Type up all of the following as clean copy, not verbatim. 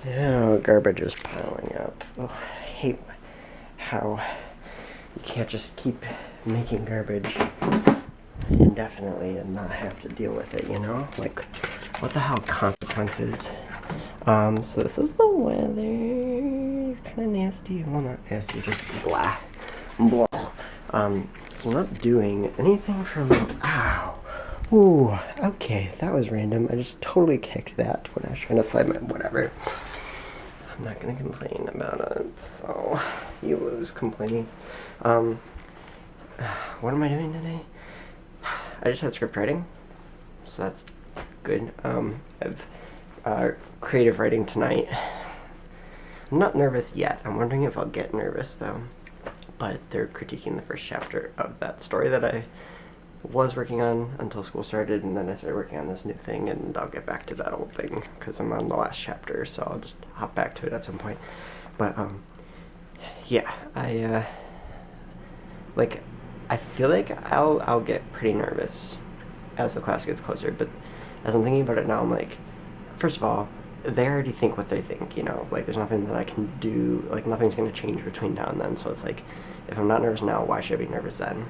Oh, garbage is piling up. Ugh, I hate how you can't just keep making garbage indefinitely and not have to deal with it, you know? Like, what the hell consequences? So this is the weather. It's kind of nasty. Well, not nasty, just blah. Blah. So I'm not doing anything from... Ow. Ooh, okay, that was random. I just totally kicked that when I was trying to slide my... Whatever. I'm not gonna complain about it, so you lose complaints. What am I doing today? I just had script writing, so that's good. I've creative writing tonight. I'm not nervous yet. I'm wondering if I'll get nervous though. But they're critiquing the first chapter of that story that I was working on until school started, and then I started working on this new thing, and I'll get back to that old thing because I'm on the last chapter, so I'll just hop back to it at some point. But yeah, I feel like I'll get pretty nervous as the class gets closer, but as I'm thinking about it now, I'm like, first of all, they already think what they think, you know, like there's nothing that I can do, like nothing's going to change between now and then, so it's like, if I'm not nervous now, why should I be nervous then?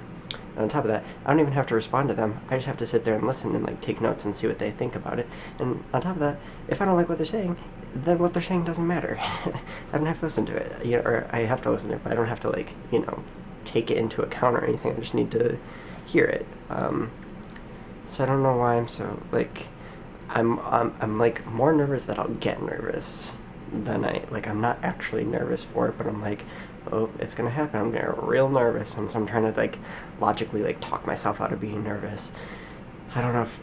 And on top of that, I don't even have to respond to them. I just have to sit there and listen and like take notes and see what they think about it. And on top of that, if I don't like what they're saying, then what they're saying doesn't matter. I don't have to listen to it, you know, or I have to listen to it, but I don't have to like, you know, take it into account or anything. I just need to hear it. So I don't know why I'm so like, I'm like more nervous that I'll get nervous than I'm not actually nervous for it, but I'm like, oh, it's gonna happen. I'm getting real nervous, and so I'm trying to like logically like talk myself out of being nervous. I don't know if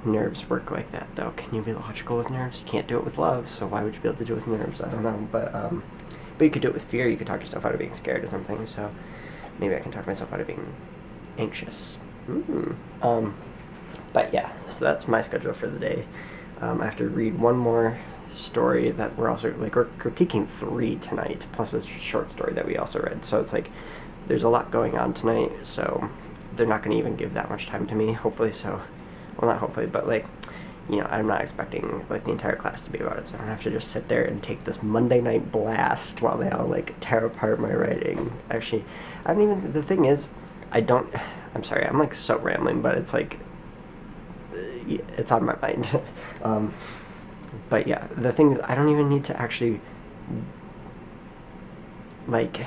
nerves work like that though. Can you be logical with nerves? You can't do it with love, so why would you be able to do it with nerves? I don't know, but you could do it with fear. You could talk yourself out of being scared or something. So maybe I can talk myself out of being anxious. But yeah, so that's my schedule for the day. I have to read one more story that we're critiquing 3 tonight, plus a short story that we also read. So it's like, there's a lot going on tonight, so they're not going to even give that much time to me, hopefully. So, well, not hopefully, but like, you know, I'm not expecting like the entire class to be about it, so I don't have to just sit there and take this Monday night blast while they all like tear apart my writing. Actually, I don't even, the thing is, I'm sorry, I'm like so rambling, but it's like, it's on my mind. But yeah, the thing is, I don't even need to actually, like,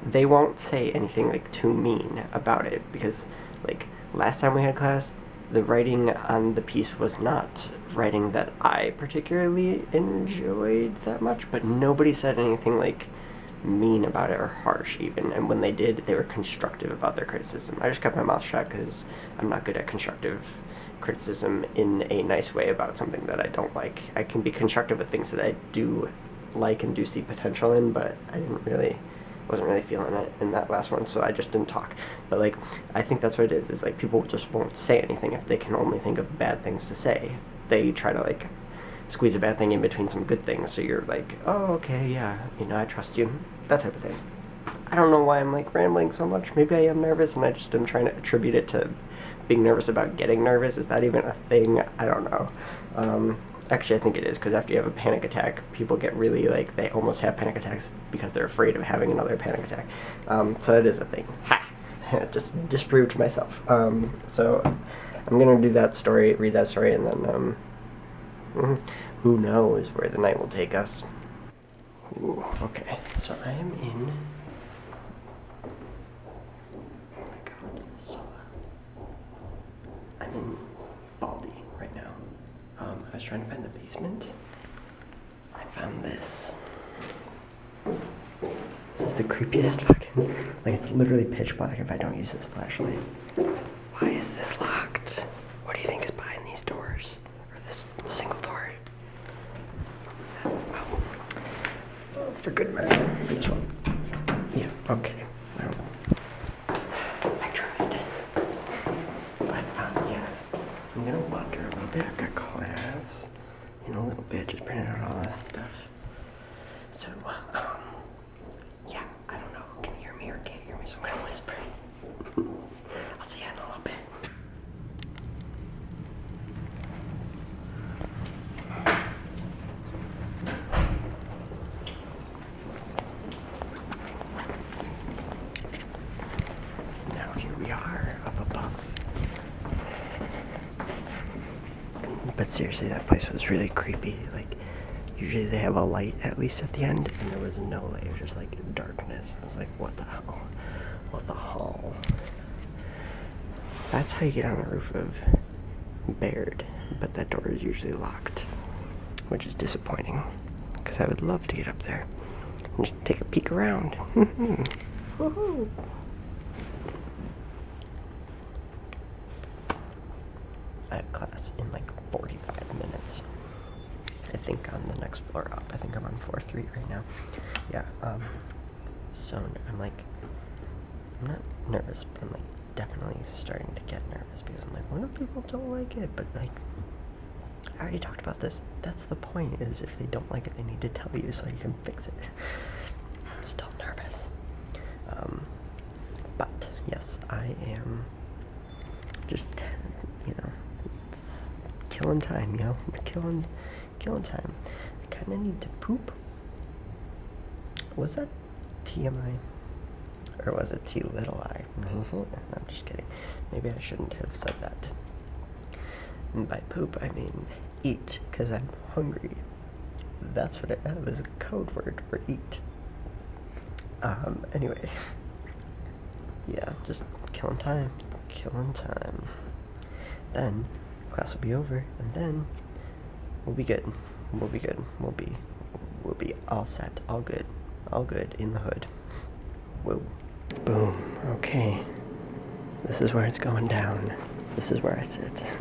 they won't say anything like too mean about it, because like last time we had class, the writing on the piece was not writing that I particularly enjoyed that much, but nobody said anything like mean about it or harsh even, and when they did, they were constructive about their criticism. I just kept my mouth shut because I'm not good at constructive criticism in a nice way about something that I don't like. I can be constructive with things that I do like and do see potential in, but I wasn't really feeling it in that last one, so I just didn't talk. But like, I think that's what it is like people just won't say anything if they can only think of bad things to say. They try to like squeeze a bad thing in between some good things, so you're like, oh, okay, yeah, you know, I trust you, that type of thing. I don't know why I'm like rambling so much. Maybe I am nervous and I just am trying to attribute it to being nervous about getting nervous. Is that even a thing? I don't know. Actually, I think it is, because after you have a panic attack, people get really, like, they almost have panic attacks because they're afraid of having another panic attack. So it is a thing. Ha! Just disproved to myself. So I'm going to do that story, read that story, and then, who knows where the night will take us. Ooh, okay, so I am in... Oh my god, so... I'm in Baldy right now. I was trying to find the basement. I found this. This is the creepiest fucking... Like, it's literally pitch black if I don't use this flashlight. Why is this locked? What do you think is behind these doors? Or this single door? Oh. For good measure. Might as well. Yeah, okay. I tried. But, yeah. I'm gonna wander a little bit. I've got class in a little bit. Just printed out all this stuff. So, yeah, I don't know. Can you hear me or can't hear me? So I'm gonna whisper. I'll see you in a little bit. seriously, that place was really creepy. Like, usually they have a light at least at the end, and there was no light. It was just like darkness. I was like, what the hell? What the hell? That's how you get on the roof of Baird, but that door is usually locked, which is disappointing, because I would love to get up there and just take a peek around. Woohoo! I have class in like 45 minutes. I think on the next floor up. I think I'm on floor 3 right now. Yeah, so I'm like, I'm not nervous, but I'm like definitely starting to get nervous because I'm like, what if people don't like it? But like, I already talked about this. That's the point, is if they don't like it, they need to tell you so you can fix it. I'm still nervous. But yes, I am just, killing time, killing time. I kind of need to poop. Was that TMI? Or was it T little I? No, I'm just kidding. Maybe I shouldn't have said that. And by poop, I mean eat, because I'm hungry. That was a code word for eat. Anyway. Yeah, just killing time. Then, class will be over, and then we'll be good. We'll be all set, all good in the hood. Whoa. Boom. Okay. This is where it's going down. This is where I sit.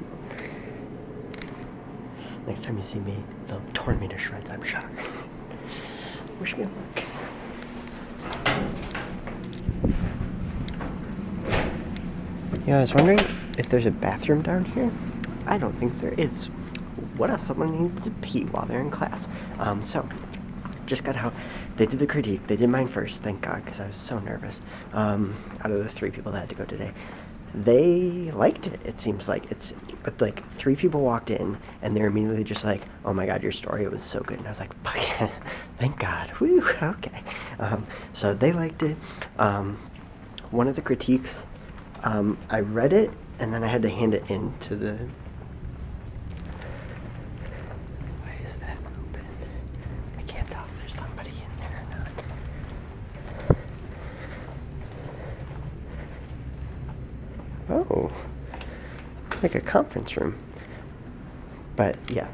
Next time you see me, they'll torn me to shreds, I'm sure. Wish me luck. Yeah, I was wondering if there's a bathroom down here. I don't think there is. What if someone needs to pee while they're in class? So, just got out. They did the critique. They did mine first, thank God, because I was so nervous. Out of the 3 people that had to go today, they liked it. It seems like it's like 3 people walked in, and they're immediately just like, "Oh my God, your story was so good." And I was like, "Thank God." Whew, okay. So they liked it. One of the critiques, I read it, and then I had to hand it in to the. Why is that open? I can't tell if there's somebody in there or not. Oh, like a conference room. But yeah,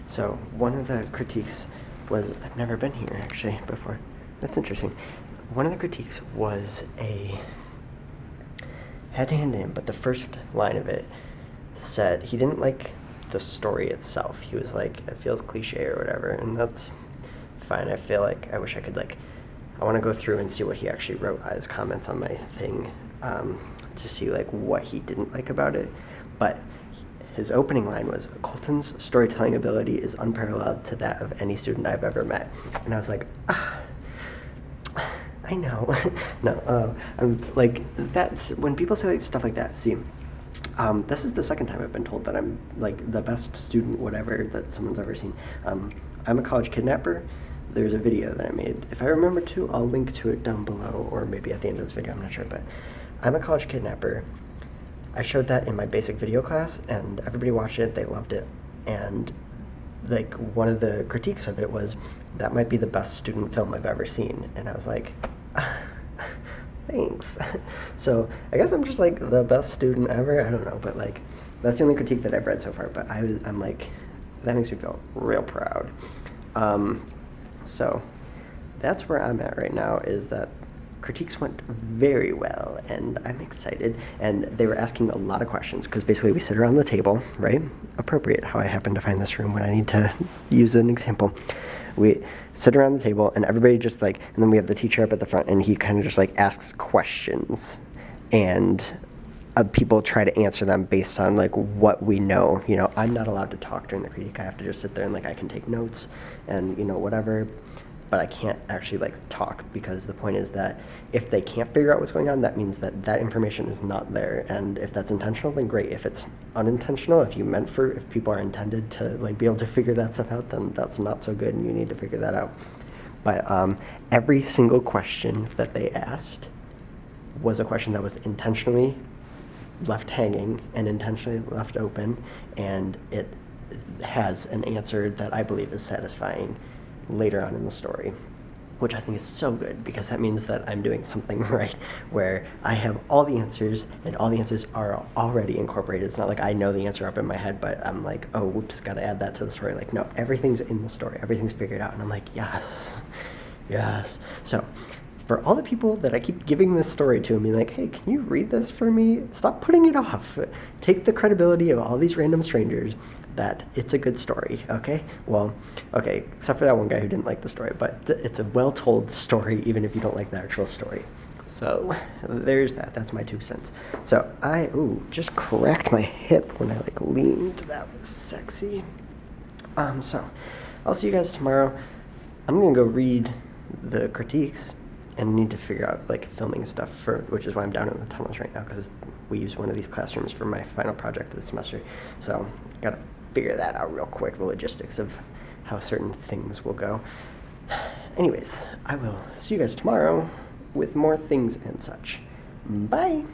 so one of the critiques was, I've never been here actually before. That's interesting. One of the critiques was had to hand it in, but the first line of it said he didn't like the story itself. He was like, it feels cliche or whatever, and that's fine. I feel like I wish I could I want to go through and see what he actually wrote as comments on my thing, to see like what he didn't like about it. But his opening line was, "Colton's storytelling ability is unparalleled to that of any student I've ever met." And I was like, I know. No, I'm like, that's when people say like stuff like that. See, this is the second time I've been told that I'm like the best student, whatever, that someone's ever seen. I'm a college kidnapper. There's a video that I made. If I remember to, I'll link to it down below, or maybe at the end of this video, I'm not sure, but I'm a college kidnapper. I showed that in my basic video class, and everybody watched it, they loved it, and like one of the critiques of it was, that might be the best student film I've ever seen, and I was like, thanks. So I guess I'm just like the best student ever, I don't know, but like that's the only critique that I've read so far, but I'm like, that makes me feel real proud. So that's where I'm at right now, is that critiques went very well, and I'm excited. And they were asking a lot of questions, because basically we sit around the table, right? Appropriate how I happen to find this room when I need to use an example. We sit around the table, and everybody just like, and then we have the teacher up at the front, and he kind of just like asks questions, and people try to answer them based on like what we know. You know, I'm not allowed to talk during the critique. I have to just sit there and like I can take notes and whatever, but I can't actually like talk, because the point is that if they can't figure out what's going on, that means that that information is not there. And if that's intentional, then great. If it's unintentional, if people are intended to like be able to figure that stuff out, then that's not so good, and you need to figure that out. But every single question that they asked was a question that was intentionally left hanging and intentionally left open, and it has an answer that I believe is satisfying later on in the story, which I think is so good because that means that I'm doing something right, where I have all the answers and all the answers are already incorporated. It's not like I know the answer up in my head, but I'm like, oh, whoops, gotta add that to the story. Like, no, everything's in the story. Everything's figured out. And I'm like, yes, yes. So for all the people that I keep giving this story to and being like, hey, can you read this for me? Stop putting it off. Take the credibility of all these random strangers that it's a good story, okay? Well, okay, except for that one guy who didn't like the story, but it's a well-told story even if you don't like the actual story. So there's that. That's my 2 cents. So I, just cracked my hip when I like leaned. That was sexy. So I'll see you guys tomorrow. I'm gonna go read the critiques and need to figure out like filming stuff which is why I'm down in the tunnels right now, because we use one of these classrooms for my final project this semester. So I gotta figure that out real quick, the logistics of how certain things will go. Anyways, I will see you guys tomorrow with more things and such. Bye!